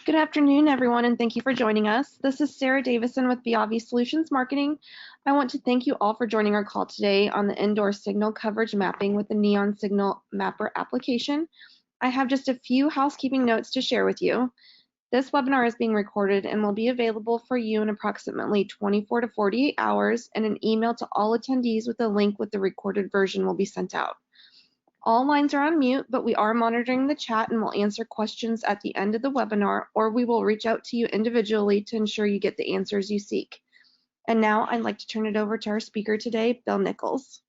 Good afternoon, everyone, and thank you for joining us. This is Sarah Davison with Viavi Solutions Marketing. I want to thank you all for joining our call today on the indoor signal coverage mapping with the Neon Signal Mapper application. I have just a few housekeeping notes to share with you. This webinar is being recorded and will be available for you in approximately 24 to 48 hours, and an email to all attendees with a link with the recorded version will be sent out. All lines are on mute, but we are monitoring the chat and will answer questions at the end of the webinar, or we will reach out to you individually to ensure you get the answers you seek. And now I'd like to turn it over to our speaker today, Bill Nichols.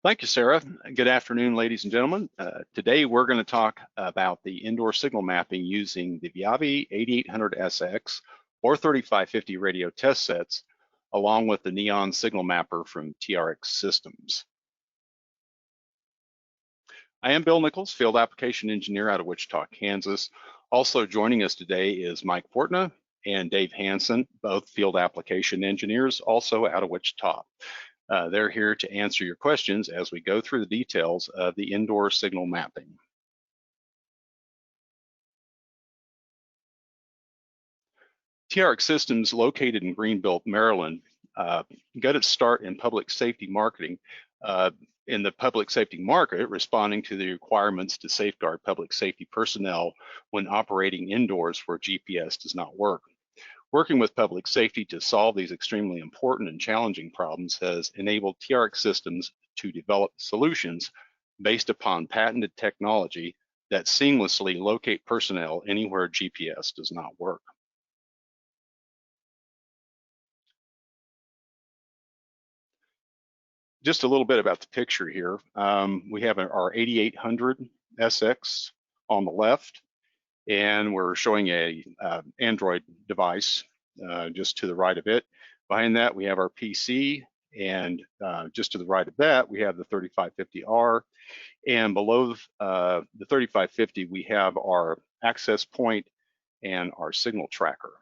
Thank you, Sarah. Good afternoon, ladies and gentlemen. Today we're going to talk about the indoor signal mapping using the Viavi 8800SX or 3550 radio test sets, along with the Neon Signal Mapper from TRX Systems. I am Bill Nichols, Field Application Engineer out of Wichita, Kansas. Also joining us today is Mike Portna and Dave Hansen, both Field Application Engineers, also out of Wichita. They're here to answer your questions as we go through the details of the indoor signal mapping. TRX Systems, located in Greenville, Maryland, got its start in public safety marketing. In the public safety market, responding to the requirements to safeguard public safety personnel when operating indoors where GPS does not work. Working with public safety to solve these extremely important and challenging problems has enabled TRX Systems to develop solutions based upon patented technology that seamlessly locate personnel anywhere GPS does not work. Just a little bit about the picture here. We have our 8800 SX on the left, and we're showing a Android device just to the right of it. Behind that, we have our PC, and just to the right of that, we have the 3550R. And below the 3550, we have our access point and our signal tracker.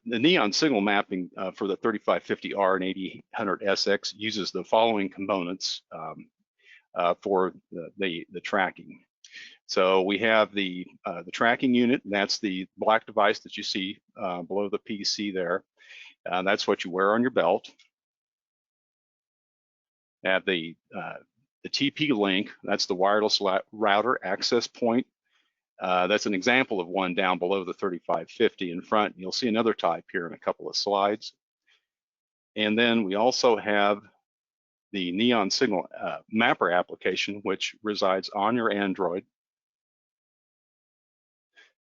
The Neon Signal Mapping for the 3550R and 8800SX uses the following components for the tracking. So we have the tracking unit, and that's the black device that you see below the PC there. That's what you wear on your belt. Have the TP-Link, that's the wireless router access point. That's an example of one down below the 3550 in front. You'll see another type here in a couple of slides. And then we also have the Neon Signal Mapper application, which resides on your Android.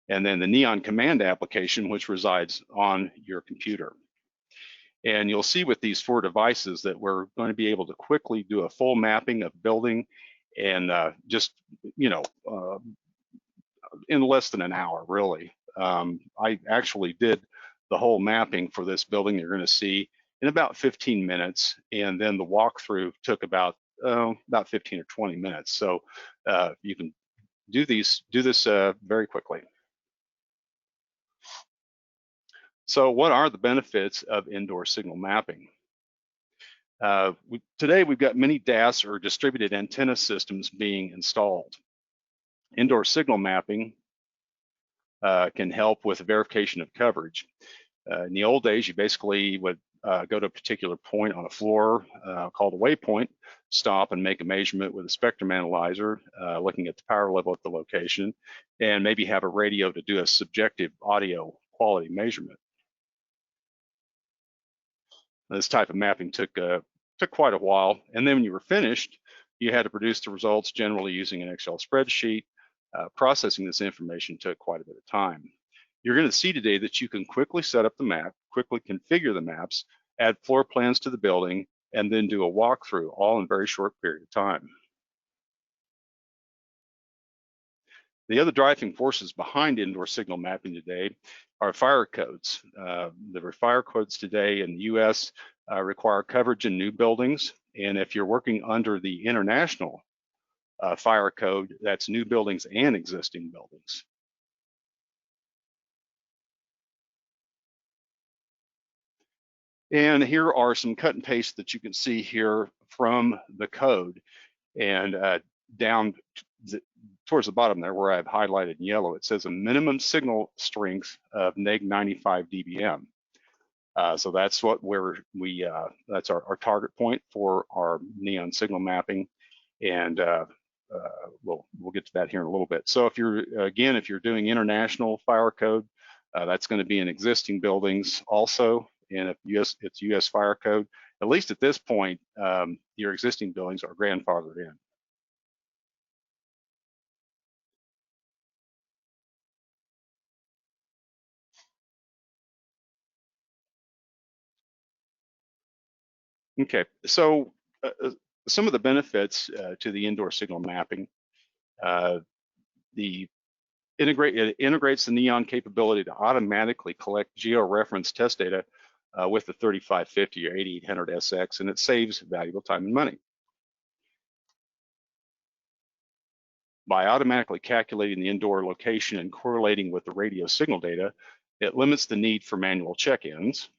And then the Neon Command application, which resides on your computer. And you'll see with these four devices that we're going to be able to quickly do a full mapping of building and just, you know, in less than an hour, really. I actually did the whole mapping for this building you're going to see in about 15 minutes, and then the walkthrough took about 15 or 20 minutes. So you can do this very quickly. So what are the benefits of indoor signal mapping? Today we've got many DAS or distributed antenna systems being installed. Indoor signal mapping can help with verification of coverage. In the old days, you basically would go to a particular point on a floor called a waypoint, stop and make a measurement with a spectrum analyzer, looking at the power level at the location, and maybe have a radio to do a subjective audio quality measurement. This type of mapping took quite a while, and then when you were finished, you had to produce the results generally using an Excel spreadsheet. Processing this information took quite a bit of time. You're going to see today that you can quickly set up the map, quickly configure the maps, add floor plans to the building, and then do a walkthrough, all in a very short period of time. The other driving forces behind indoor signal mapping today are fire codes. The fire codes today in the US require coverage in new buildings, and if you're working under the international fire code, that's new buildings and existing buildings. And here are some cut and paste that you can see here from the code. And down towards the bottom there where I've highlighted in yellow, it says a minimum signal strength of -95 dBm. So that's what that's our target point for our neon signal mapping, and we'll get to that here in a little bit. So if you're doing international fire code, that's going to be in existing buildings also, and if it's U.S. fire code, at least at this point, your existing buildings are grandfathered in. Okay, so some of the benefits to the indoor signal mapping, it integrates the Neon capability to automatically collect geo-referenced test data with the 3550 or 8800 SX, and it saves valuable time and money. By automatically calculating the indoor location and correlating with the radio signal data, it limits the need for manual check-ins.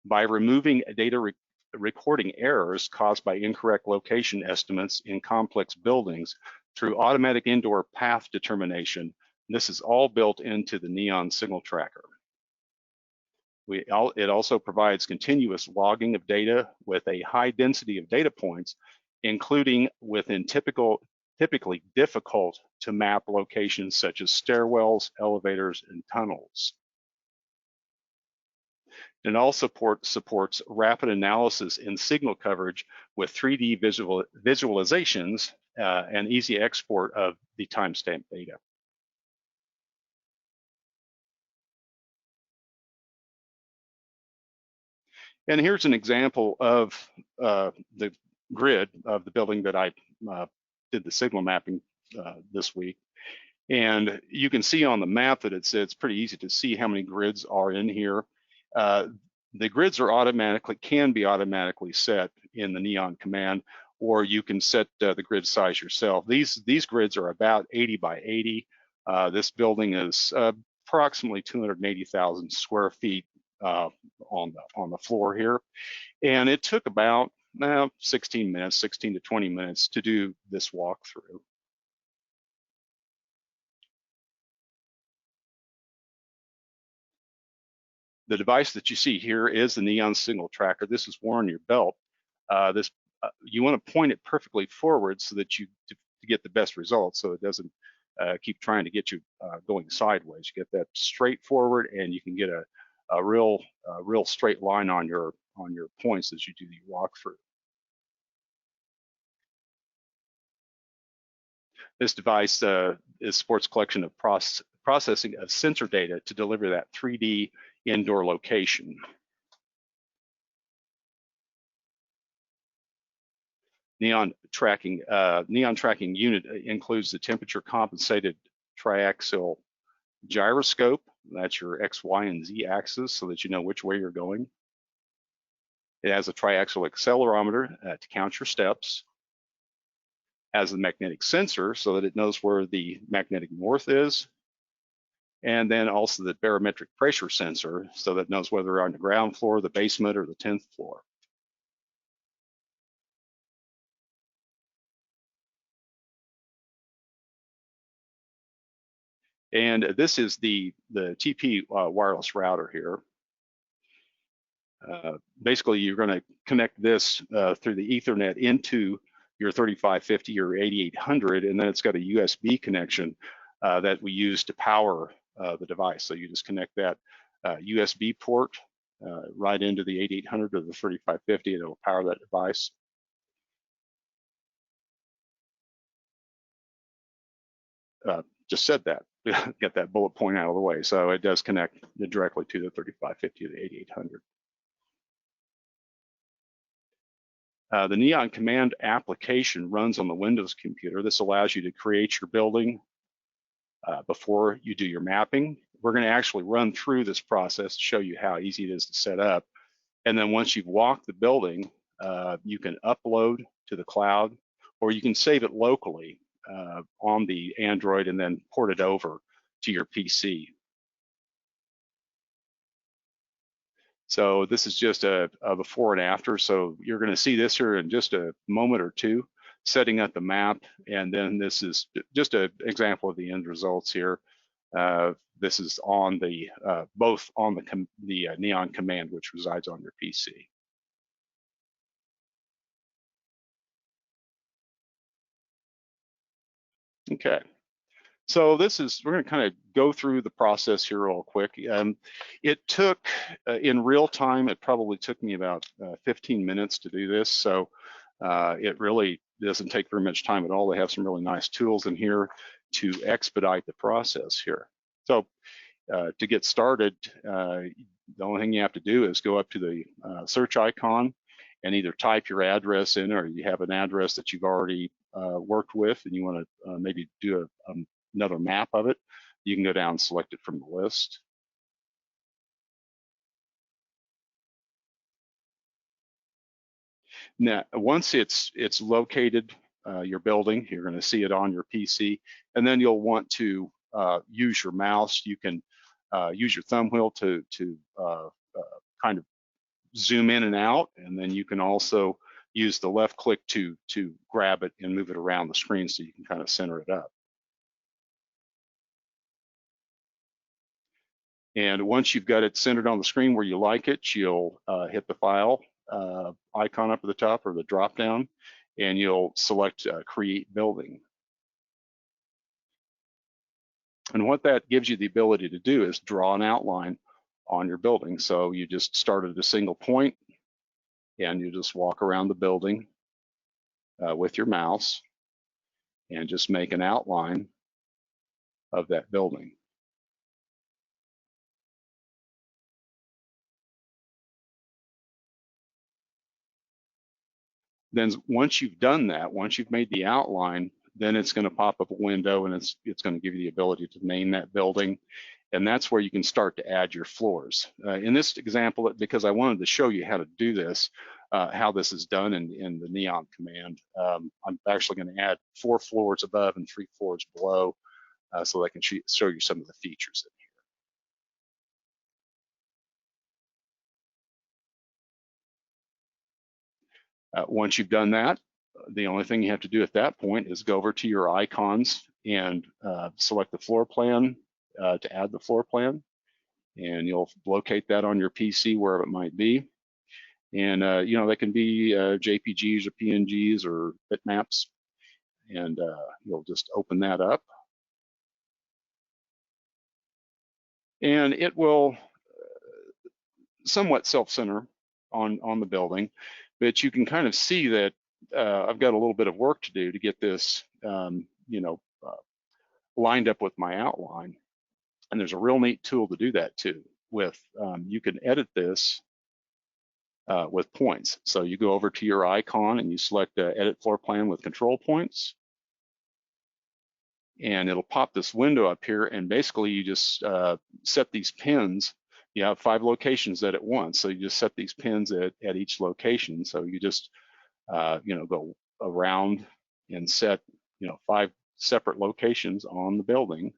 By removing data recording errors caused by incorrect location estimates in complex buildings through automatic indoor path determination, this is all built into the Neon signal tracker. It also provides continuous logging of data with a high density of data points, including within typically difficult to map locations such as stairwells, elevators, and tunnels. It also supports rapid analysis and signal coverage with 3D visualizations and easy export of the timestamp data. And here's an example of the grid of the building that I did the signal mapping this week. And you can see on the map that it's pretty easy to see how many grids are in here. The grids can be automatically set in the Neon command, or you can set the grid size yourself. These grids are about 80 by 80. This building is approximately 280,000 square feet on the floor here, and it took about 16 to 20 minutes to do this walkthrough. The device that you see here is the Neon signal tracker. This is worn on your belt. You want to point it perfectly forward so that to get the best results, so it doesn't keep trying to get you going sideways. You get that straight forward, and you can get a real straight line on your points as you do the walkthrough. This device supports collection of processing of sensor data to deliver that 3D indoor location. Neon tracking unit includes the temperature compensated triaxial gyroscope. That's your X, Y, and Z axis so that you know which way you're going. It has a triaxial accelerometer to count your steps. Has the magnetic sensor so that it knows where the magnetic north is. And then also the barometric pressure sensor so that it knows whether you're on the ground floor, the basement, or the 10th floor. And this is the TP wireless router here. Basically, you're going to connect this through the Ethernet into your 3550 or 8800, and then it's got a USB connection that we use to power the device. So you just connect that USB port right into the 8800 or the 3550, and it'll power that device. Just said that, get that bullet point out of the way. So it does connect directly to the 3550 or the 8800. The Neon Command application runs on the Windows computer. This allows you to create your building before you do your mapping. We're going to actually run through this process to show you how easy it is to set up. And then once you've walked the building, you can upload to the cloud, or you can save it locally on the Android and then port it over to your PC. So this is just a before and after. So you're going to see this here in just a moment or two. setting up the map, and then this is just an example of the end results here. This is on the both on the Neon command, which resides on your PC. Okay, so this is, we're going to kind of go through the process here real quick. It took, in real time, it probably took me about 15 minutes to do this. So it really doesn't take very much time at all. They have some really nice tools in here to expedite the process here. So to get started, the only thing you have to do is go up to the search icon and either type your address in, or you have an address that you've already worked with and you want to maybe do another map of it. You can go down and select it from the list. Now, once it's located, your building, you're going to see it on your PC, and then you'll want to use your mouse. You can use your thumb wheel to kind of zoom in and out, and then you can also use the left click to grab it and move it around the screen so you can kind of center it up. And once you've got it centered on the screen where you like it, you'll hit the file icon up at the top, or the drop down, and you'll select create building. And what that gives you the ability to do is draw an outline on your building. So you just start at a single point and you just walk around the building with your mouse and just make an outline of that building. Then once you've done that, once you've made the outline, then it's going to pop up a window and it's going to give you the ability to name that building. And that's where you can start to add your floors. In this example, because I wanted to show you how to do this, how this is done in the Neon command, I'm actually going to add 4 floors above and 3 floors below so I can show you some of the features in here. Once you've done that, the only thing you have to do at that point is go over to your icons and select the floor plan to add the floor plan. And you'll locate that on your PC wherever it might be. And you know, they can be JPGs or PNGs or bitmaps. And you'll just open that up. And it will somewhat self-center on the building, but you can kind of see that I've got a little bit of work to do to get this, you know, lined up with my outline. And there's a real neat tool to do that too. With you can edit this with points. So you go over to your icon and you select edit floor plan with control points, and it'll pop this window up here. And basically you just set these pins. You have 5 locations at once, so you just set these pins at each location. So you just you know, go around and set, you know, 5 separate locations on the building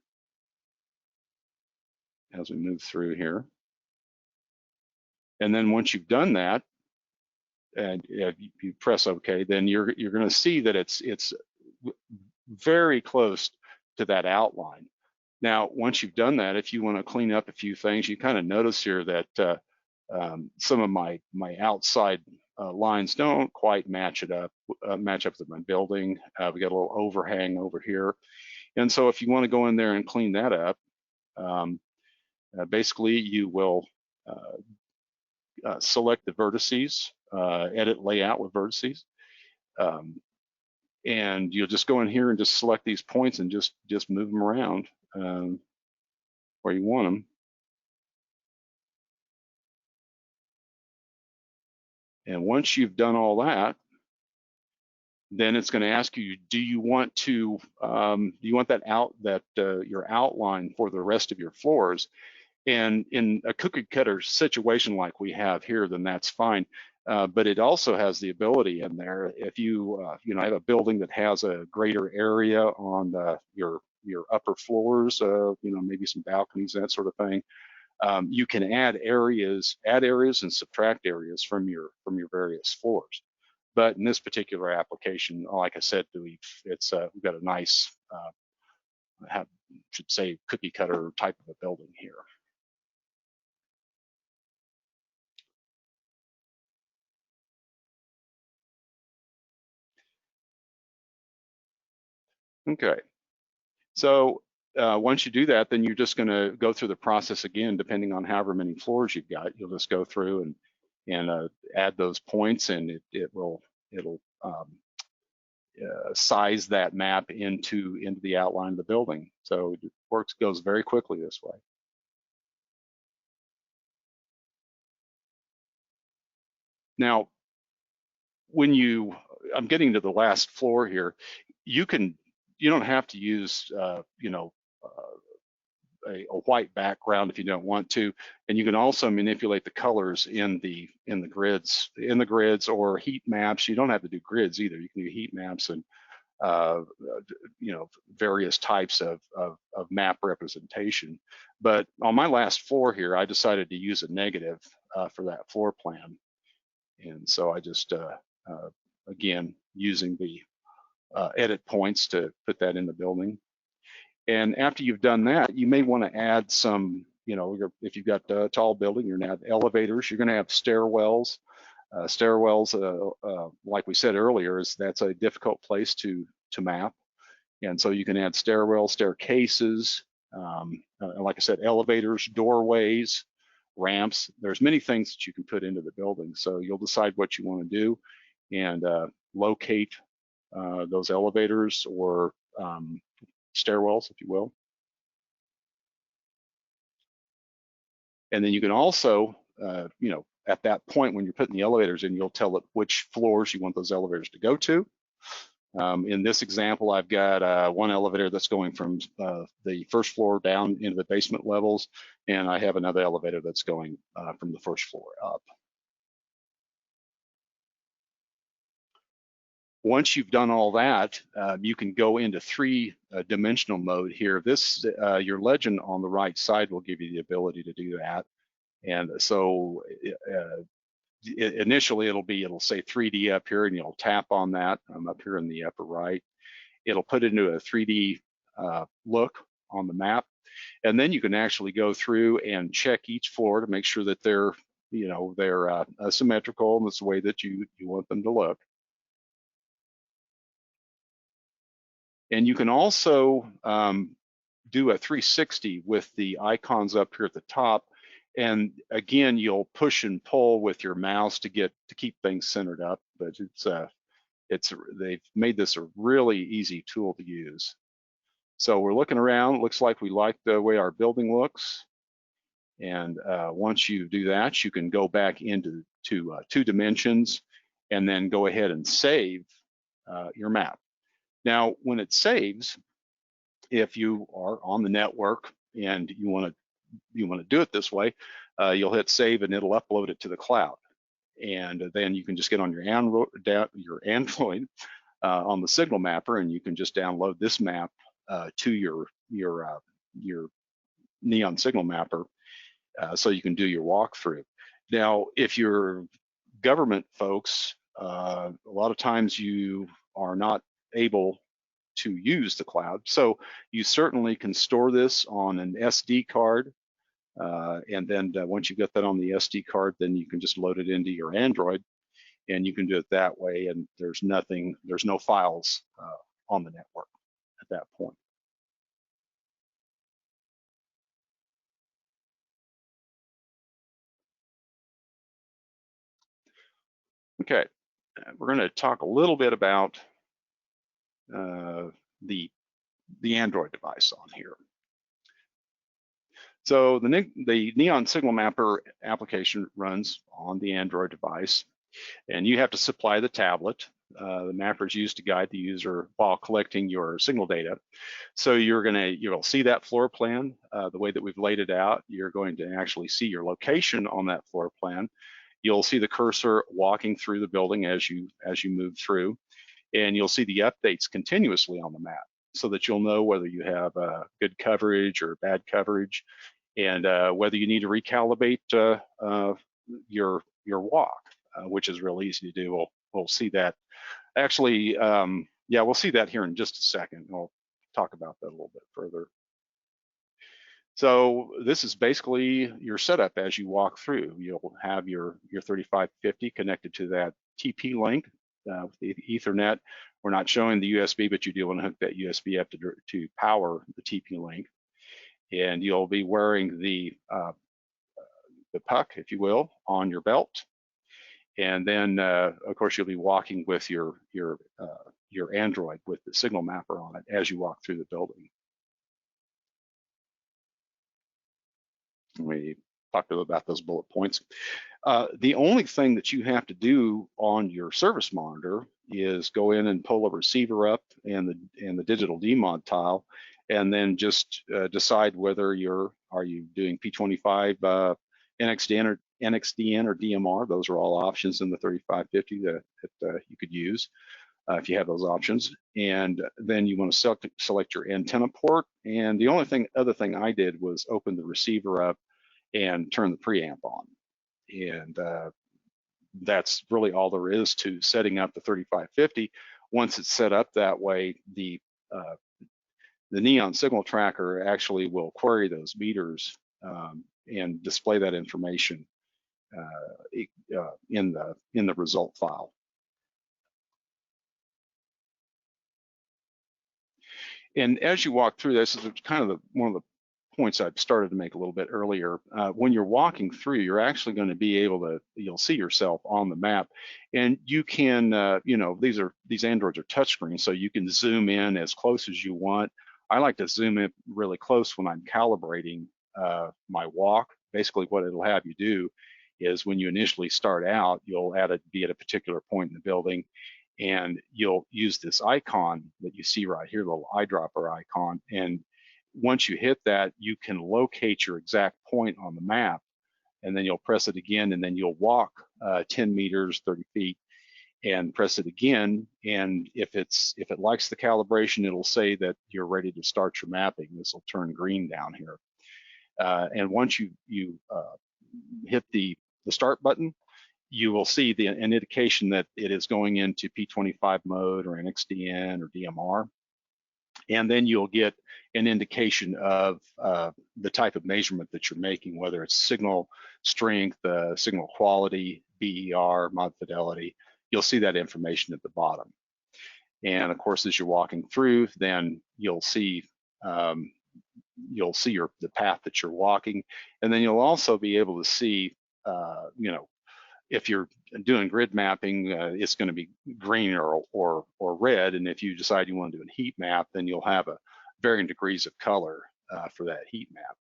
as we move through here. And then once you've done that, and you press OK, then you're going to see that it's very close to that outline. Now, once you've done that, if you want to clean up a few things, you kind of notice here that some of my outside lines don't quite match up with my building. We got a little overhang over here, and so if you want to go in there and clean that up, basically you will select the vertices, edit layout with vertices, and you'll just go in here and just select these points and just move them around where you want them. And once you've done all that, then it's going to ask you, do you want that your outline for the rest of your floors? And in a cookie cutter situation like we have here, then that's fine. But it also has the ability in there, if you you know, have a building that has a greater area on your upper floors, you know, maybe some balconies, that sort of thing. You can add areas and subtract areas from your various floors. But in this particular application, like I said, we've got a nice, should say, cookie cutter type of a building here. Okay, so once you do that, then you're just going to go through the process again, depending on however many floors you've got. You'll just go through and add those points, and it'll size that map into the outline of the building. So it goes very quickly this way. Now, I'm getting to the last floor here. You don't have to use a white background if you don't want to, and you can also manipulate the colors in the grids or heat maps. You don't have to do grids either. You can do heat maps and various types of map representation. But on my last floor here, I decided to use a negative for that floor plan, and so I just again using the edit points to put that in the building. And after you've done that, you may want to add some, if you've got a tall building, you're going to have elevators, you're going to have stairwells. Like we said earlier, that's a difficult place to map. And so you can add stairwells, staircases, like I said, elevators, doorways, ramps. There's many things that you can put into the building. So you'll decide what you want to do and locate those elevators or stairwells, if you will. And then you can also, at that point when you're putting the elevators in, you'll tell it which floors you want those elevators to go to. In this example, I've got one elevator that's going from the first floor down into the basement levels, and I have another elevator that's going from the first floor up. Once you've done all that, you can go into three-dimensional mode here. This, your legend on the right side will give you the ability to do that. And so initially it'll say 3D up here, and you'll tap on that. I'm up here in the upper right. It'll put it into a 3D look on the map. And then you can actually go through and check each floor to make sure that they're symmetrical in this way that you want them to look. And you can also do a 360 with the icons up here at the top. And again, you'll push and pull with your mouse to keep things centered up. But they've made this a really easy tool to use. So we're looking around. It looks like we like the way our building looks. And once you do that, you can go back into 2 dimensions and then go ahead and save your map. Now, when it saves, if you are on the network and you want to do it this way, you'll hit save and it'll upload it to the cloud. And then you can just get on your Android on the Signal Mapper, and you can just download this map to your Neon Signal Mapper, so you can do your walkthrough. Now, if you're government folks, a lot of times you are not able to use the cloud. So you certainly can store this on an SD card. And then once you get that on the SD card, then you can just load it into your Android, and you can do it that way. And there's no files on the network at that point. Okay, we're going to talk a little bit about the Android device on here. So the Neon Signal Mapper application runs on the Android device, and you have to supply the tablet. The mapper is used to guide the user while collecting your signal data. So you'll see that floor plan the way that we've laid it out. You're going to actually see your location on that floor plan. You'll see the cursor walking through the building as you move through, and you'll see the updates continuously on the map, so that you'll know whether you have good coverage or bad coverage, and whether you need to recalibrate your walk, which is real easy to do. we'll see that. Actually, yeah, we'll see that here in just a second. We'll talk about that a little bit further. So this is basically your setup as you walk through. You'll have your 3550 connected to that TP link with the Ethernet. We're not showing the USB, but you do want to hook that USB up to power the TP link. And you'll be wearing the puck, if you will, on your belt. And then, of course, you'll be walking with your Android with the signal mapper on it as you walk through the building. We talked about those bullet points. The only thing that you have to do on your service monitor is go in and pull a receiver up and the digital DMOD tile, and then just decide whether are you doing P25 NXDN or DMR. Those are all options in the 3550 that you could use if you have those options. And then you want to select your antenna port. And the only other thing I did was open the receiver up and turn the preamp on. And that's really all there is to setting up the 3550. Once it's set up that way, the Neon Signal Tracker actually will query those meters and display that information in the result file. And as you walk through this, is kind of one of the points I started to make a little bit earlier. When you're walking through, you're actually going to be able to, you'll see yourself on the map, and you can, you know, these Androids are touchscreen, so you can zoom in as close as you want. I like to zoom in really close when I'm calibrating my walk. Basically, what it'll have you do is when you initially start out, you'll be at a particular point in the building, and you'll use this icon that you see right here, the little eyedropper icon, and once you hit that, you can locate your exact point on the map, and then you'll press it again, and then you'll walk 10 meters, 30 feet, and press it again. And if it likes the calibration, it'll say that you're ready to start your mapping. This will turn green down here. And once you hit the start button, you will see an indication that it is going into P25 mode or NXDN or DMR. And then you'll get an indication of the type of measurement that you're making, whether it's signal strength, signal quality, BER, mod fidelity. You'll see that information at the bottom. And of course, as you're walking through, then you'll see the path that you're walking, and then you'll also be able to see, you know, if you're doing grid mapping, it's going to be green or red, and if you decide you want to do a heat map, then you'll have varying degrees of color for that heat map.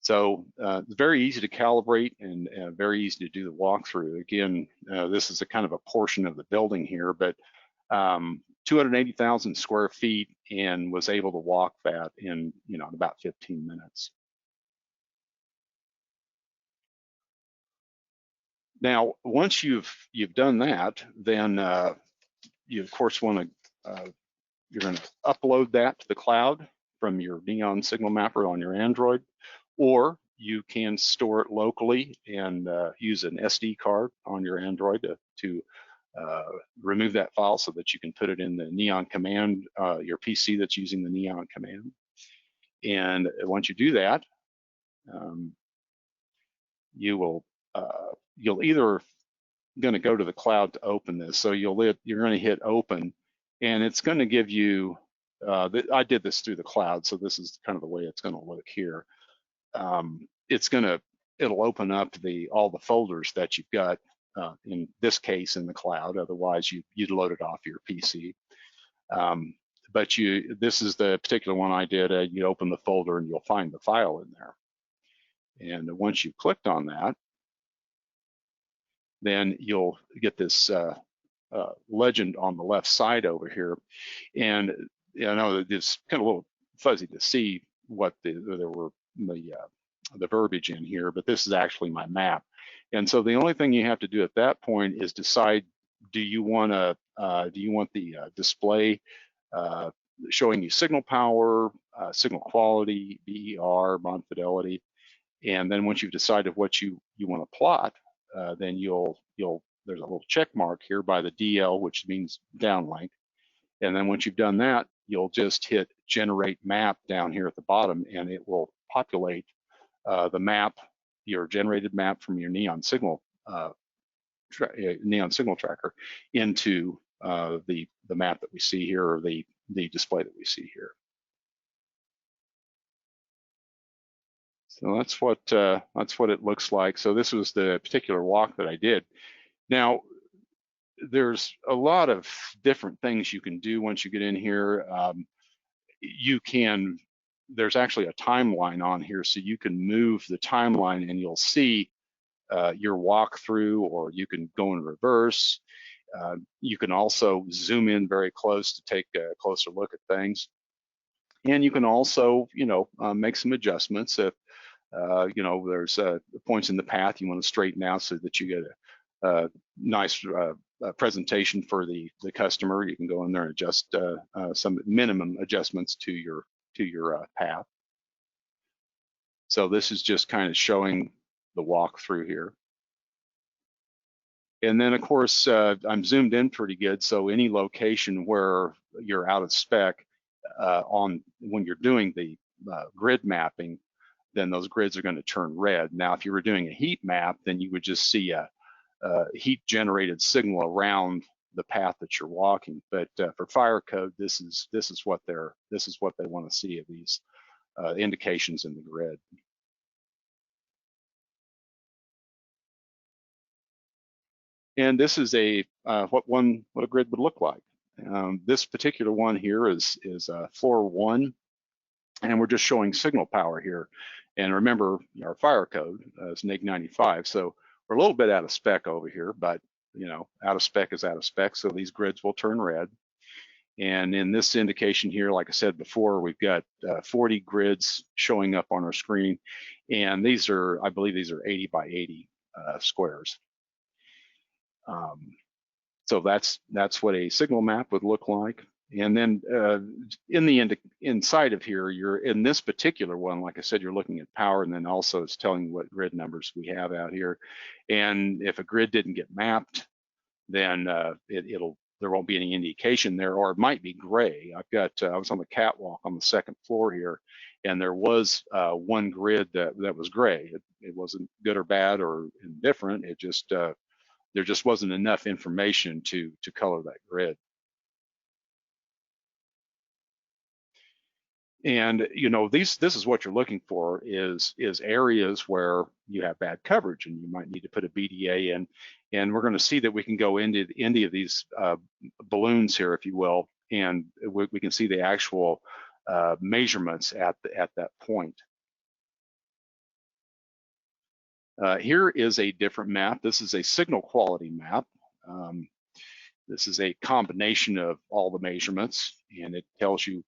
So it's very easy to calibrate and very easy to do the walkthrough. Again, this is a kind of a portion of the building here, but 280,000 square feet, and was able to walk that in, you know, in about 15 minutes. Now, once you've done that, then you of course want to you're going to upload that to the cloud from your Neon Signal Mapper on your Android, or you can store it locally and use an SD card on your Android to remove that file so that you can put it in the Neon command, your PC that's using the Neon command. And once you do that, you'll either going to go to the cloud to open this. So you're going to hit open, and it's going to give you, I did this through the cloud, so this is kind of the way it's going to look here. It'll open up all the folders that you've got, in this case in the cloud, otherwise you'd load it off your PC. But this is the particular one I did. You open the folder and you'll find the file in there. And once you've clicked on that, then you'll get this legend on the left side over here. And I know that it's kind of a little fuzzy to see what the verbiage in here, but this is actually my map. And so the only thing you have to do at that point is decide, do you want the display showing you signal power, signal quality, BER, mod fidelity, and then once you've decided what you want to plot, then you'll there's a little check mark here by the DL, which means downlink. And then once you've done that, you'll just hit generate map down here at the bottom, and it will populate the map, your generated map from your neon signal tracker into the map that we see here, or the display that we see here. So that's what it looks like. So this was the particular walk that I did. Now, there's a lot of different things you can do once you get in here. There's actually a timeline on here, so you can move the timeline and you'll see your walkthrough, or you can go in reverse. You can also zoom in very close to take a closer look at things. And you can also, make some adjustments if, there's points in the path you want to straighten out so that you get a nice presentation for the customer. You can go in there and adjust some minimum adjustments to your path. So this is just kind of showing the walkthrough here. And then of course, I'm zoomed in pretty good. So any location where you're out of spec when you're doing the grid mapping, then those grids are going to turn red. Now, if you were doing a heat map, then you would just see a heat generated signal around the path that you're walking. But for fire code, this is what they want to see of these indications in the grid. And this is what a grid would look like. This particular one here is floor 1, and we're just showing signal power here. And remember, our fire code is neg 95, so we're a little bit out of spec over here, but out of spec is out of spec, so these grids will turn red. And in this indication here, like I said before, we've got 40 grids showing up on our screen, and I believe these are 80 by 80 squares. So that's what a signal map would look like. And then inside of here, you're in this particular one, like I said, you're looking at power, and then also it's telling you what grid numbers we have out here. And if a grid didn't get mapped, then there won't be any indication there, or it might be gray. I was on the catwalk on the second floor here, and there was one grid that was gray. It wasn't good or bad or indifferent. It just there just wasn't enough information to color that grid. And this is what you're looking for is areas where you have bad coverage, and you might need to put a BDA in. And we're going to see that we can go into any of these balloons here, if you will, and we can see the actual measurements at that point. Here is a different map. This is a signal quality map. This is a combination of all the measurements, and it tells you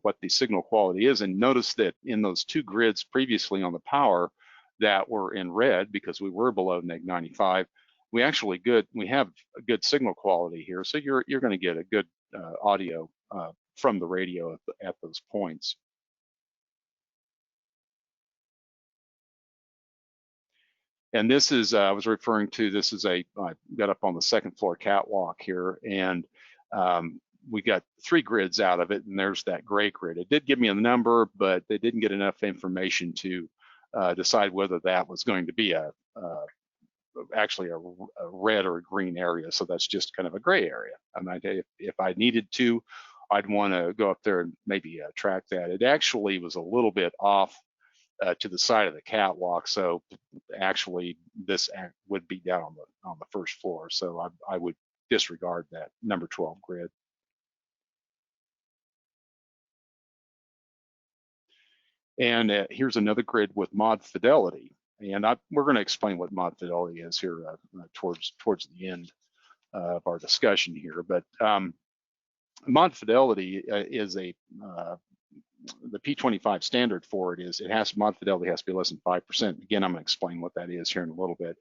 what the signal quality is. And notice that in those 2 grids previously on the power that were in red, because we were below neg 95, we have a good signal quality here. So you're going to get a good audio from the radio at those points. And this is, I was referring to, this is I got up on the second floor catwalk here, and we got 3 grids out of it, and there's that gray grid. It did give me a number, but they didn't get enough information to decide whether that was going to be actually a red or a green area. So that's just kind of a gray area. I mean, if I needed to, I'd want to go up there and maybe track that. It actually was a little bit off to the side of the catwalk, so actually this would be down on the first floor. So I would disregard that number 12 grid. And here's another grid with mod fidelity, and we're going to explain what mod fidelity is here towards the end of our discussion here. But mod fidelity is the P25 standard for it is mod fidelity has to be less than 5%. Again, I'm going to explain what that is here in a little bit.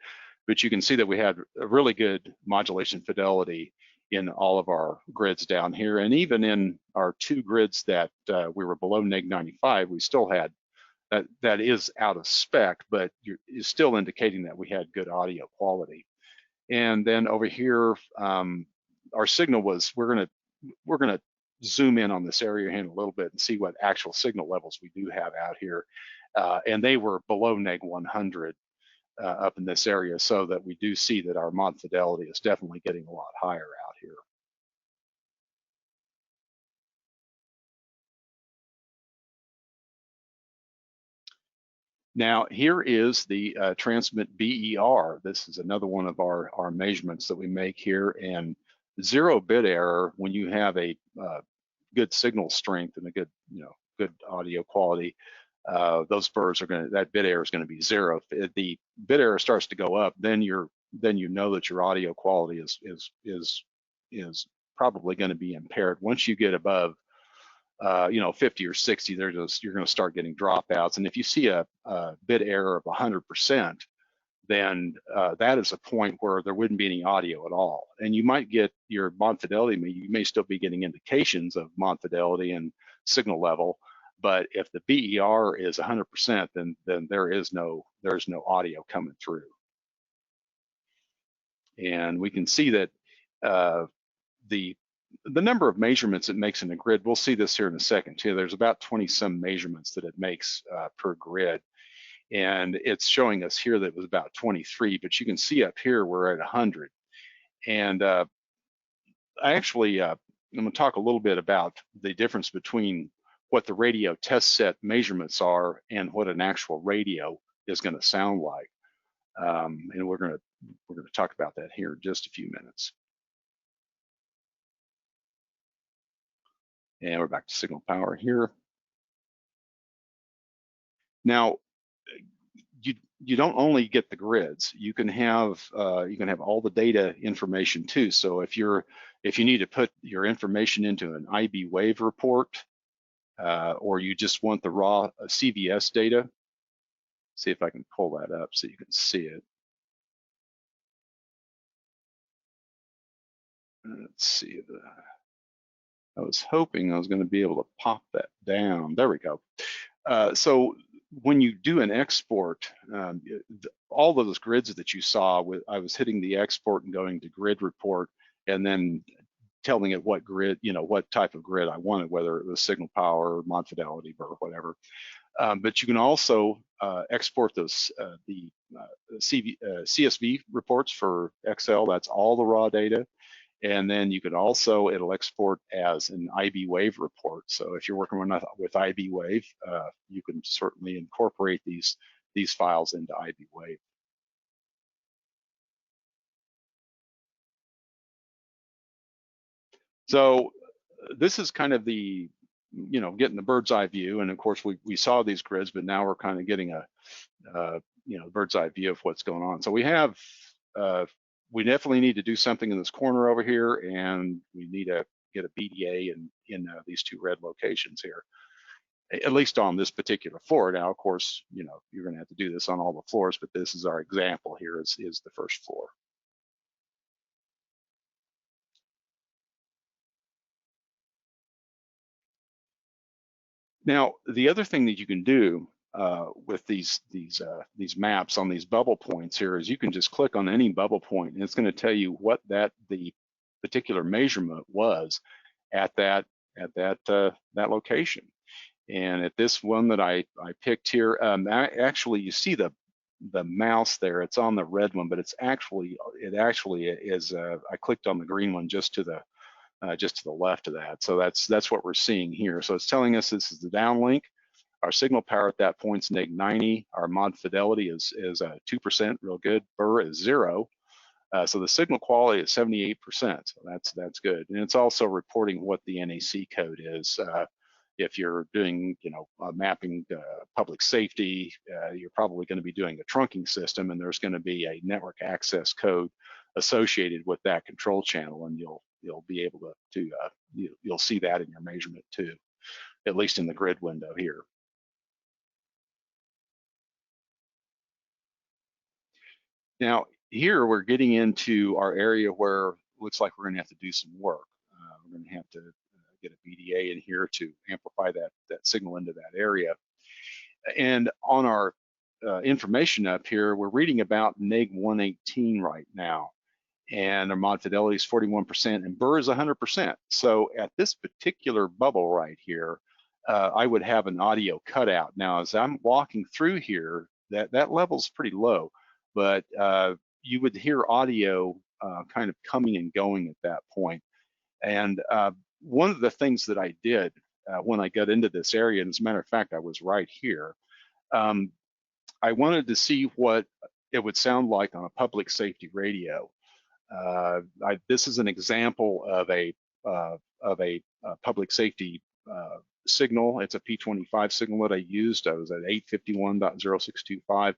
But you can see that we had a really good modulation fidelity in all of our grids down here, and even in our 2 grids that we were below neg 95, we still had that is out of spec, but it's still indicating that we had good audio quality. And then over here, our signal was, we're gonna zoom in on this area here in a little bit and see what actual signal levels we do have out here. And they were below neg 100 up in this area, so that we do see that our mod fidelity is definitely getting a lot higher out here. Now, here is the transmit BER. This is another one of our measurements that we make here. And 0 bit error, when you have a good signal strength and a good, good audio quality, those birds are that bit error is going to be 0. If the bit error starts to go up, then you know that your audio quality is probably going to be impaired. Once you get above 50 or 60, you're going to start getting dropouts. And if you see a bit error of 100%, then that is a point where there wouldn't be any audio at all. And you might get your mod fidelity, you may still be getting indications of mod fidelity and signal level, but if the BER is 100%, then there's no audio coming through. And we can see that the number of measurements it makes in a grid, we'll see this here in a second too. There's about 20 some measurements that it makes per grid. And it's showing us here that it was about 23, but you can see up here we're at 100. And I'm gonna talk a little bit about the difference between what the radio test set measurements are and what an actual radio is gonna sound like. And we're gonna talk about that here in just a few minutes. And we're back to signal power here. Now, you don't only get the grids. You can have all the data information too. So if you need to put your information into an IB wave report, or you just want the raw CVS data, see if I can pull that up so you can see it. Let's see. I was hoping I was going to be able to pop that down. There we go. So when you do an export, all of those grids that you saw, I was hitting the export and going to grid report, and then telling it what grid, what type of grid I wanted, whether it was signal power, mod fidelity, or whatever. But you can also export those the CSV reports for Excel. That's all the raw data. And then you can also, it'll export as an IB wave report. So if you're working with IB wave, you can certainly incorporate these files into IB wave. So this is kind of the, getting the bird's eye view. And of course we saw these grids, but now we're kind of getting a, bird's eye view of what's going on. So we definitely need to do something in this corner over here, and we need to get a BDA in these two red locations here, at least on this particular floor. Now, of course, you're going to have to do this on all the floors, but this is our example here is the first floor. Now, the other thing that you can do with these maps on these bubble points here is you can just click on any bubble point, and it's going to tell you what the particular measurement was at that location. And at this one that I picked here, actually you see the mouse there. It's on the red one, but it actually is. I clicked on the green one just to the left of that. So that's what we're seeing here. So it's telling us this is the downlink. Our signal power at that point is neg 90. Our mod fidelity is 2%, real good. Burr is 0. So the signal quality is 78%. So that's good. And it's also reporting what the NAC code is. If you're doing, mapping public safety, you're probably going to be doing a trunking system, and there's going to be a network access code associated with that control channel, and you'll be able to you'll see that in your measurement too, at least in the grid window here. Now here we're getting into our area where it looks like we're going to have to do some work. We're going to have to get a BDA in here to amplify that signal into that area. And on our information up here, we're reading about neg 118 right now. and their mod fidelity is 41%, and burr is 100%. So at this particular bubble right here, I would have an audio cutout. Now, as I'm walking through here, that level's pretty low, but you would hear audio kind of coming and going at that point. And one of the things that I did when I got into this area, and as a matter of fact, I was right here, I wanted to see what it would sound like on a public safety radio. This is an example of a public safety signal. It's a P25 signal that I used. I was at 851.0625,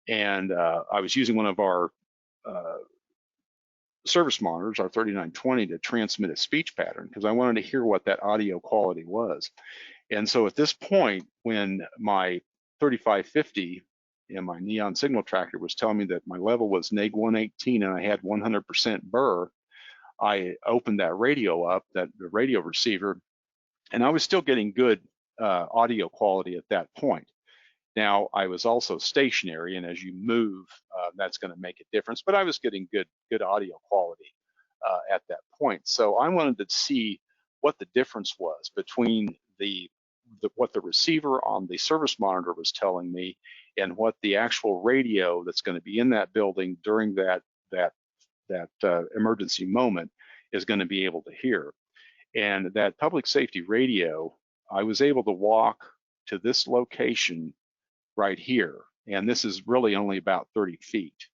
and I was using one of our service monitors, our 3920, to transmit a speech pattern because I wanted to hear what that audio quality was. And so at this point, when my 3550 and my neon signal tracker was telling me that my level was neg 118 and I had 100% burr, I opened that radio up, the radio receiver, and I was still getting good audio quality at that point. Now, I was also stationary, and as you move, that's going to make a difference, but I was getting good audio quality at that point. So I wanted to see what the difference was between what the receiver on the service monitor was telling me and what the actual radio that's going to be in that building during that emergency moment is going to be able to hear. And that public safety radio, I was able to walk to this location right here, and this is really only about 30 feet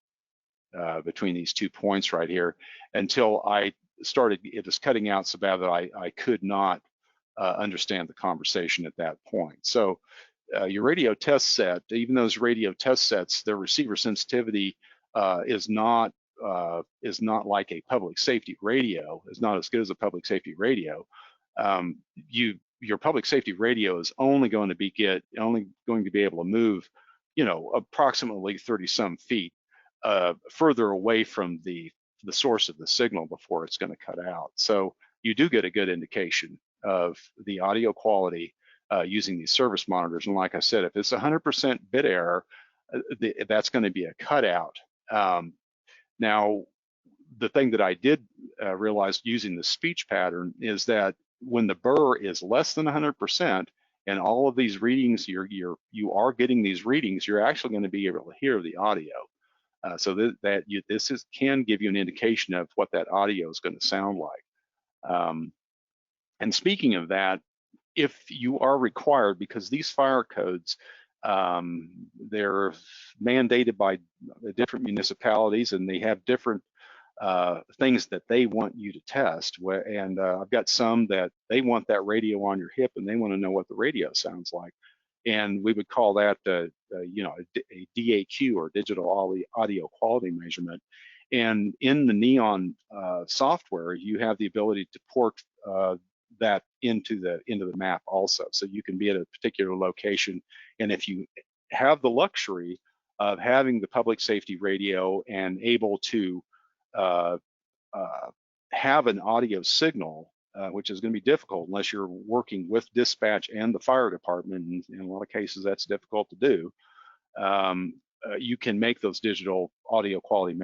between these 2 points right here, until it was cutting out so bad that I could not understand the conversation at that point. So your radio test set, even those radio test sets, their receiver sensitivity is not like a public safety radio. It's not as good as a public safety radio. Your public safety radio is only going to be able to move, approximately 30-some feet further away from the source of the signal before it's going to cut out. So you do get a good indication of the audio quality using these service monitors. And like I said, if it's 100% bit error, that's going to be a cutout. Now, the thing that I did realize using the speech pattern is that when the burr is less than 100%, and all of these readings, you are getting these readings, you're actually going to be able to hear the audio. So this can give you an indication of what that audio is going to sound like. And speaking of that, if you are required, because these fire codes, they're mandated by different municipalities, and they have different things that they want you to test. And I've got some that they want that radio on your hip, and they want to know what the radio sounds like. And we would call that a DAQ, or digital audio quality measurement. And in the Neon software, you have the ability to port that into the map also. So you can be at a particular location, and if you have the luxury of having the public safety radio and able to have an audio signal, which is going to be difficult unless you're working with dispatch and the fire department, and in a lot of cases that's difficult to do. You can make those digital audio quality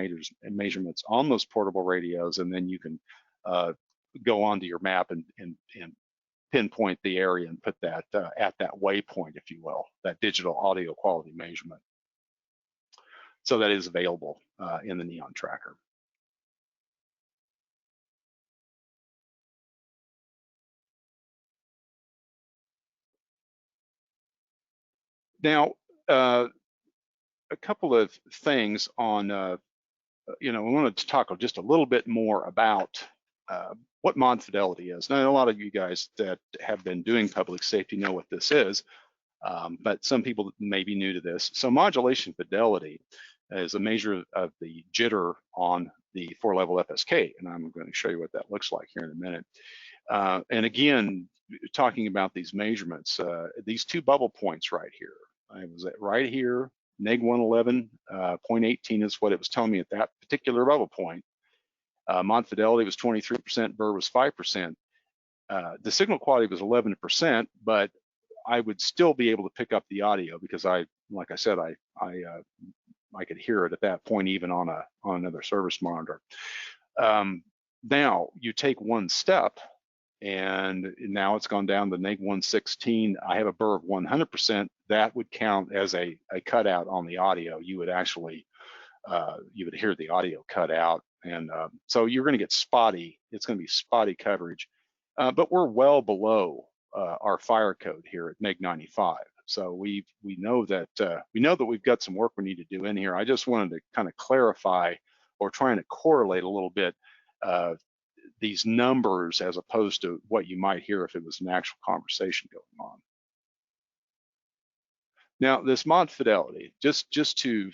measurements on those portable radios, and then you can go onto your map and pinpoint the area and put that at that waypoint, if you will, that digital audio quality measurement. So that is available in the Neon tracker. Now, a couple of things on, we wanted to talk just a little bit more about what mod fidelity is. Now, a lot of you guys that have been doing public safety know what this is, but some people may be new to this. So modulation fidelity is a measure of the jitter on the 4-level FSK, and I'm going to show you what that looks like here in a minute. And again, talking about these measurements, these 2 bubble points right here, I was at right here, neg 111.18 is what it was telling me at that particular bubble point. Mod fidelity was 23%, burr was 5%. The signal quality was 11%, but I would still be able to pick up the audio because like I said, hear it at that point, even on another service monitor. Now you take one step, and now it's gone down to -116. I have a burr of 100%. That would count as a cutout on the audio. You would actually you would hear the audio cut out, and so you're going to get spotty. It's going to be spotty coverage, but we're well below our fire code here at MEG 95. So we know that we've got some work we need to do in here. I just wanted to kind of clarify, or trying to correlate a little bit these numbers as opposed to what you might hear if it was an actual conversation going on. Now, this mod Fidelity, just to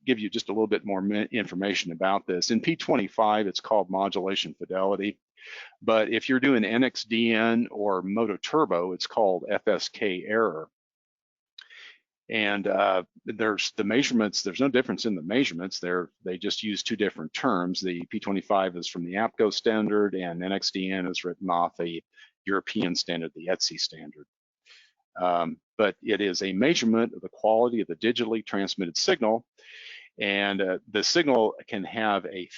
give you just a little bit more information about this. In P25, it's called modulation fidelity, but if you're doing NXDN or Moto Turbo, it's called FSK error. And there's the measurements. There's no difference in the measurements. They just use two different terms. The P25 is from the APCO standard, and NXDN is written off a European standard, the ETSI standard. But it is a measurement of the quality of the digitally transmitted signal, and the signal can have a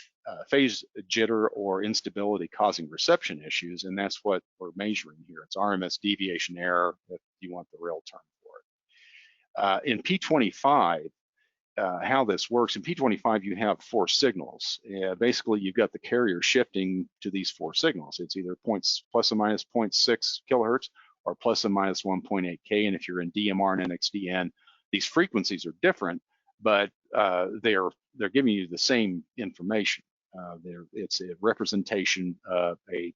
phase jitter or instability causing reception issues, and that's what we're measuring here. It's RMS deviation error, if you want the real term for it. In P25, how this works, in P25 you have four signals. Basically, you've got the carrier shifting to these four signals. It's either plus or minus 0.6 kilohertz, or plus or minus 1.8 K. And if you're in DMR and NXDN, these frequencies are different, but they're giving you the same information. It's a representation of a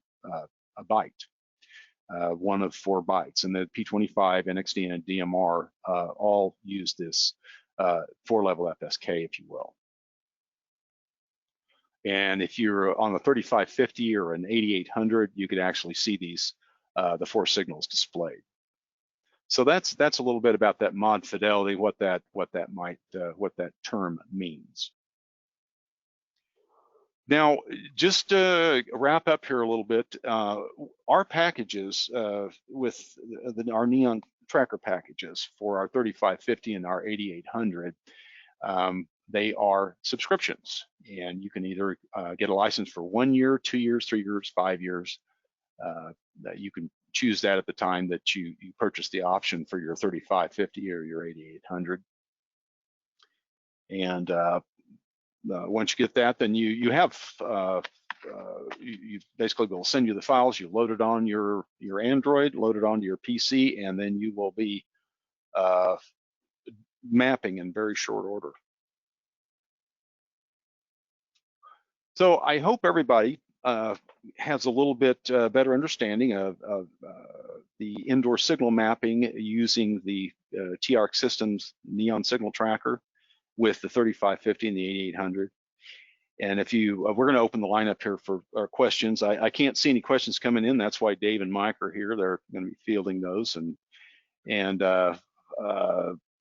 byte, one of 4 bytes. And the P25, NXDN, and DMR all use this 4-level FSK, if you will. And if you're on the 3550 or an 8800, you could actually see these the 4 signals displayed. So that's a little bit about that mod fidelity, what that term means. Now, just to wrap up here a little bit, our packages with our Neon tracker packages for our 3550 and our 8800, they are subscriptions, and you can either get a license for 1 year, 2 years, 3 years, 5 years. You can choose that at the time that you purchase the option for your 3550 or your 8800. And once you get that, then you have you basically will send you the files. You load it on your Android, load it onto your PC, and then you will be mapping in very short order. So I hope everybody has a little bit better understanding of the indoor signal mapping using the TRX Systems Neon Signal Tracker with the 3550 and the 8800. And if we're going to open the lineup here for our questions. I can't see any questions coming in. That's why Dave and Mike are here. They're going to be fielding those. And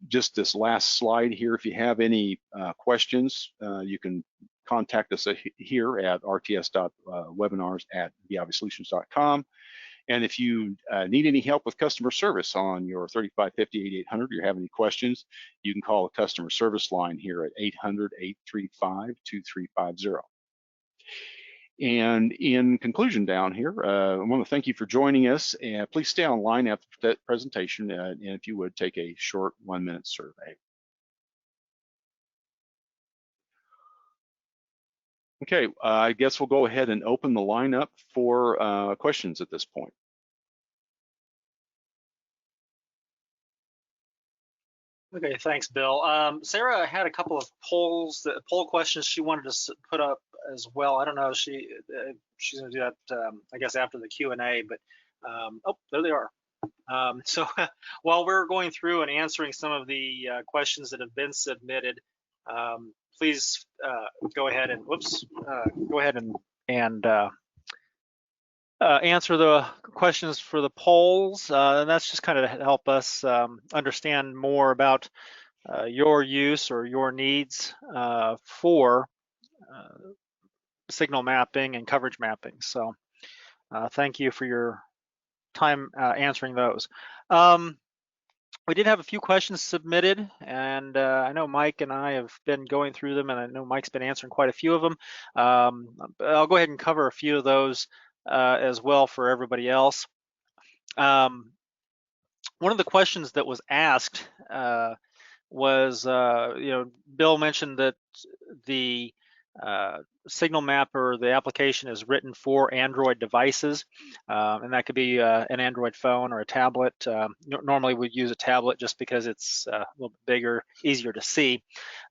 just this last slide here, if you have any questions, you can contact us here at rts.webinars@viavisolutions.com. And if you need any help with customer service on your 3550, 8800, or you have any questions, you can call the customer service line here at 800-835-2350. And in conclusion down here, I want to thank you for joining us, and please stay online after that presentation, and if you would, take a short 1-minute survey. Okay, I guess we'll go ahead and open the line up for questions at this point. Okay, thanks, Bill. Sarah had a couple of poll questions she wanted to put up as well. I don't know if she's going to do that, I guess, after the Q&A, but oh, there they are. So while we're going through and answering some of the questions that have been submitted, please go ahead and answer the questions for the polls, and that's just kind of to help us understand more about your use or your needs for signal mapping and coverage mapping. So thank you for your time answering those. We did have a few questions submitted, and I know Mike and I have been going through them, and I know Mike's been answering quite a few of them. I'll go ahead and cover a few of those as well for everybody else. One of the questions that was asked was, Bill mentioned that the Signal Mapper, the application is written for Android devices, and that could be an Android phone or a tablet. Normally we'd use a tablet just because it's a little bit bigger, easier to see.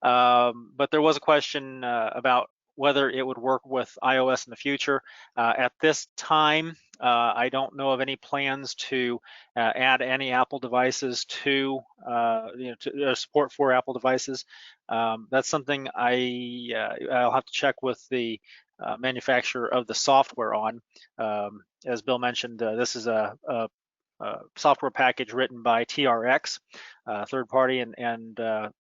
But there was a question about whether it would work with iOS in the future. At this time, I don't know of any plans to add any Apple devices to, to support for Apple devices. That's something I'll have to check with the manufacturer of the software on. As Bill mentioned, this is a software package written by TRX, third party, and to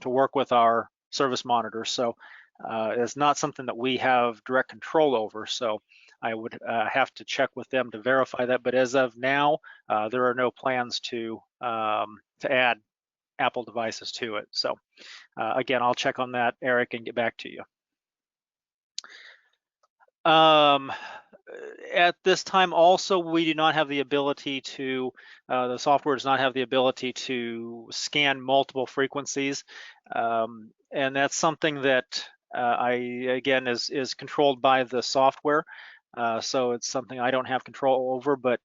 work with our service monitors. So it's not something that we have direct control over. So I would have to check with them to verify that. But as of now, there are no plans to add Apple devices to it. So again, I'll check on that, Eric, and get back to you. At this time also, we do not have the ability to, the software does not have the ability to scan multiple frequencies. And that's something that again, is controlled by the software. So it's something I don't have control over, but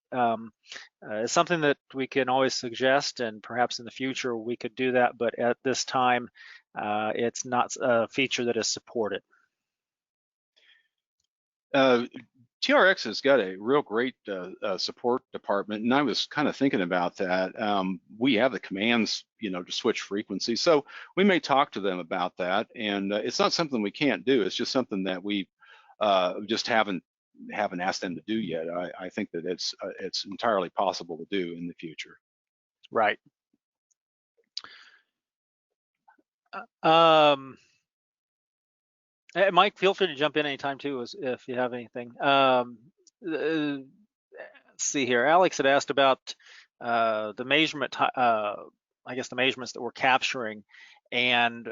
it's something that we can always suggest, and perhaps in the future we could do that. But at this time, it's not a feature that is supported. TRX has got a real great support department, and I was kind of thinking about that. We have the commands, to switch frequencies, so we may talk to them about that. And it's not something we can't do. It's just something that we just haven't asked them to do yet. I think that it's entirely possible to do in the future. Right. Mike, feel free to jump in anytime too, if you have anything. Let's see here. Alex had asked about the measurement, I guess the measurements that we're capturing, and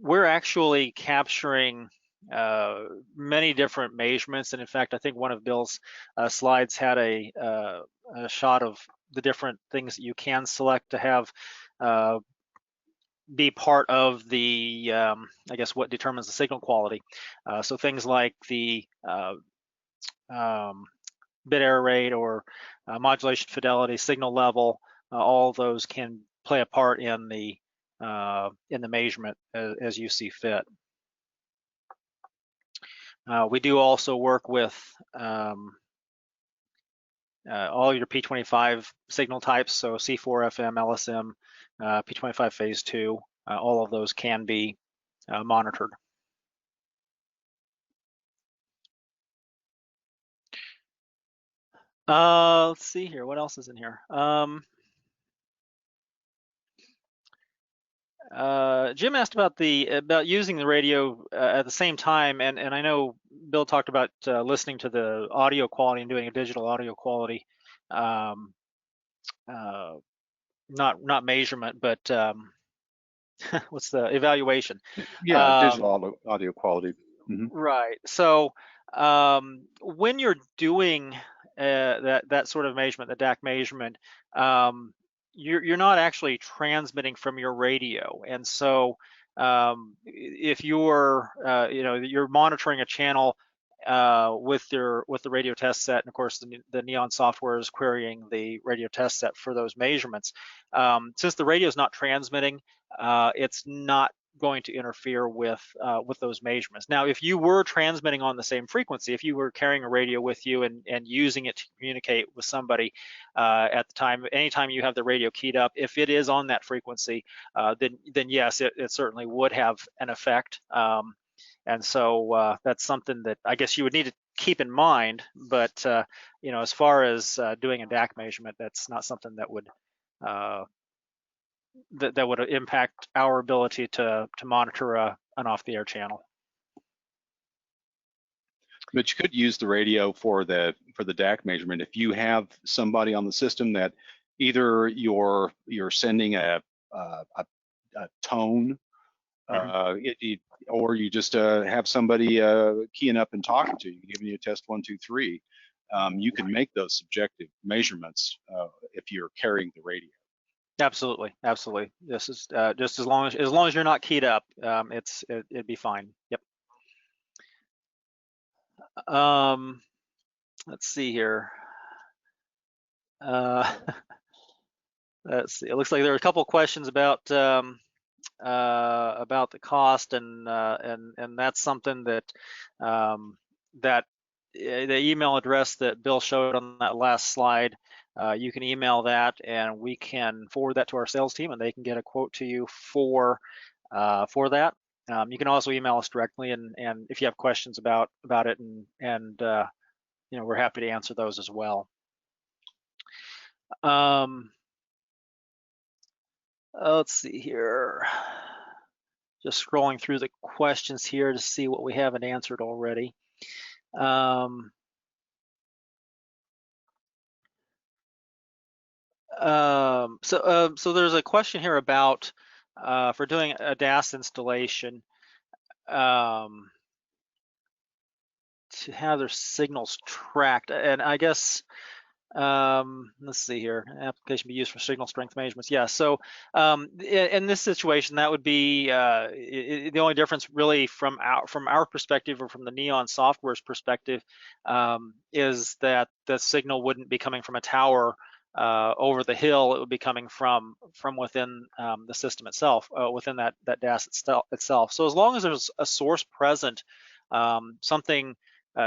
we're actually capturing many different measurements. And in fact, I think one of Bill's slides had a shot of the different things that you can select to have be part of the, I guess, what determines the signal quality. So things like the bit error rate or modulation fidelity, signal level, all of those can play a part in the measurement as you see fit. We do also work with all your P25 signal types, so C4, FM, LSM, P25 phase 2, all of those can be monitored. Let's see here, what else is in here? Jim asked about using the radio at the same time, and I know Bill talked about listening to the audio quality and doing a digital audio quality, not measurement, but what's the evaluation? Yeah, digital audio quality. Mm-hmm. Right. So when you're doing that sort of measurement, the DAC measurement, you're not actually transmitting from your radio, and so if you're you're monitoring a channel with the radio test set, and of course the Neon software is querying the radio test set for those measurements. Since the radio is not transmitting, it's not going to interfere with those measurements. Now, if you were transmitting on the same frequency, if you were carrying a radio with you and using it to communicate with somebody at the time, anytime you have the radio keyed up, if it is on that frequency, then yes, it certainly would have an effect. And so that's something that I guess you would need to keep in mind. But as far as doing a DAC measurement, that's not something that would that would impact our ability to monitor an off-the-air channel. But you could use the radio for the DAC measurement if you have somebody on the system that either you're sending a tone, or you just have somebody keying up and talking to you, giving you a test 1, 2, 3. You can make those subjective measurements if you're carrying the radio. Absolutely, absolutely. This is just as long as you're not keyed up, it'd be fine. Yep. Let's see here. Let's see. It looks like there are a couple questions about the cost, and that's something that that the email address that Bill showed on that last slide. You can email that, and we can forward that to our sales team, and they can get a quote to you for that. You can also email us directly, and if you have questions about it, and you know, we're happy to answer those as well. Let's see here. Just scrolling through the questions here to see what we haven't answered already. So there's a question here about for doing a DAS installation, to have their signals tracked, and I guess let's see here. Application be used for signal strength measurements. Yeah. So in this situation, that would be the only difference really from our perspective, or from the Neon software's perspective, is that the signal wouldn't be coming from a tower over the hill. It would be coming from within the system itself, within that DAS itself. So as long as there's a source present, something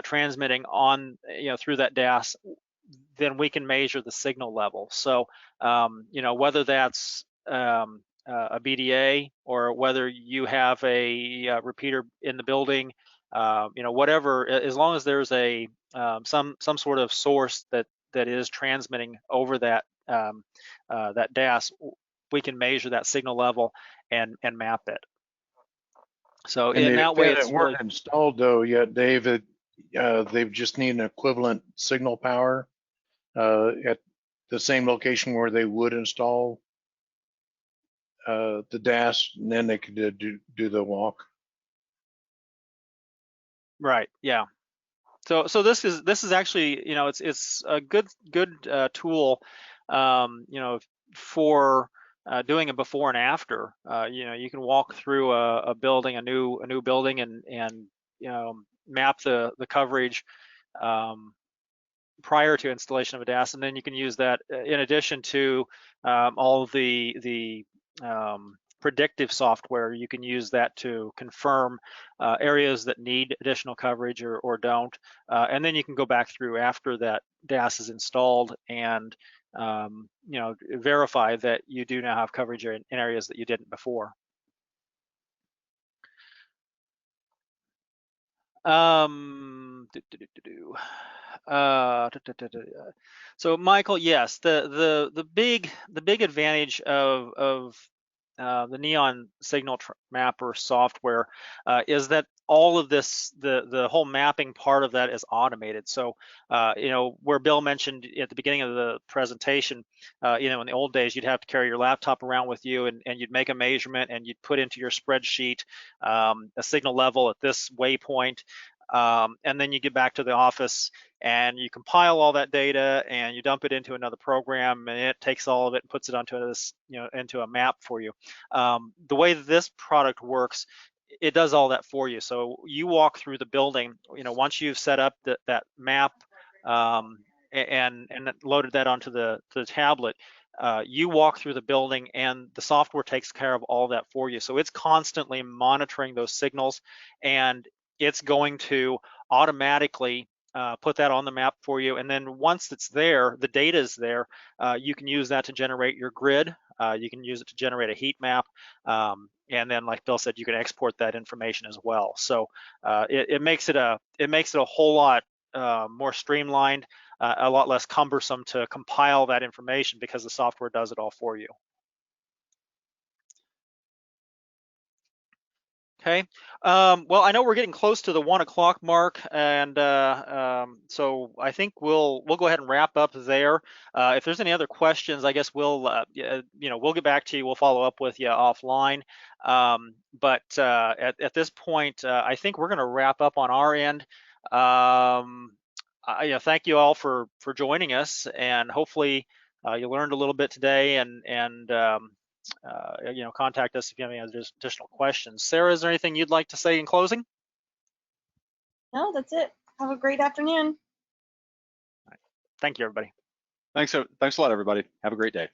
transmitting on, you know, through that DAS, then we can measure the signal level. So, you know, whether that's a BDA, or whether you have a repeater in the building, you know, whatever, as long as there's a some sort of source that is transmitting over that that DAS, we can measure that signal level and map it. So in that way, it's weren't really installed though yet, David. They just need an equivalent signal power at the same location where they would install the DAS, and then they could do the walk. right. Yeah. So this is actually, you know, it's a good tool, you know, for doing a before and after. You know, you can walk through a building, a new building, and you know, map the coverage prior to installation of a DAS, and then you can use that in addition to all of the predictive software. You can use that to confirm areas that need additional coverage or don't, and then you can go back through after that DAS is installed and you know, verify that you do now have coverage in areas that you didn't before. So Michael, yes, the big advantage of the Neon Signal Mapper software is that all of this, the whole mapping part of that is automated. So you know, where Bill mentioned at the beginning of the presentation, you know, in the old days, you'd have to carry your laptop around with you, and you'd make a measurement, and you'd put into your spreadsheet a signal level at this waypoint. And then you get back to the office and you compile all that data and you dump it into another program, and it takes all of it and puts it onto this, you know, into a map for you. The way that this product works, it does all that for you. So you walk through the building, you know, once you've set up that map and loaded that onto the tablet, you walk through the building and the software takes care of all that for you. So it's constantly monitoring those signals, and it's going to automatically put that on the map for you. And then once it's there, the data is there, you can use that to generate your grid. You can use it to generate a heat map. And then, like Bill said, you can export that information as well. So it makes it a whole lot more streamlined, a lot less cumbersome to compile that information, because the software does it all for you. Okay. Well, I know we're getting close to the 1 o'clock mark, and so I think we'll go ahead and wrap up there. If there's any other questions, I guess we'll we'll get back to you. We'll follow up with you offline. But at this point, I think we're going to wrap up on our end. Thank you all for joining us, and hopefully you learned a little bit today, and contact us if you have any additional questions. Sarah, is there anything you'd like to say in closing? No, that's it. Have a great afternoon. Thank you, everybody. Thanks a lot, everybody. Have a great day.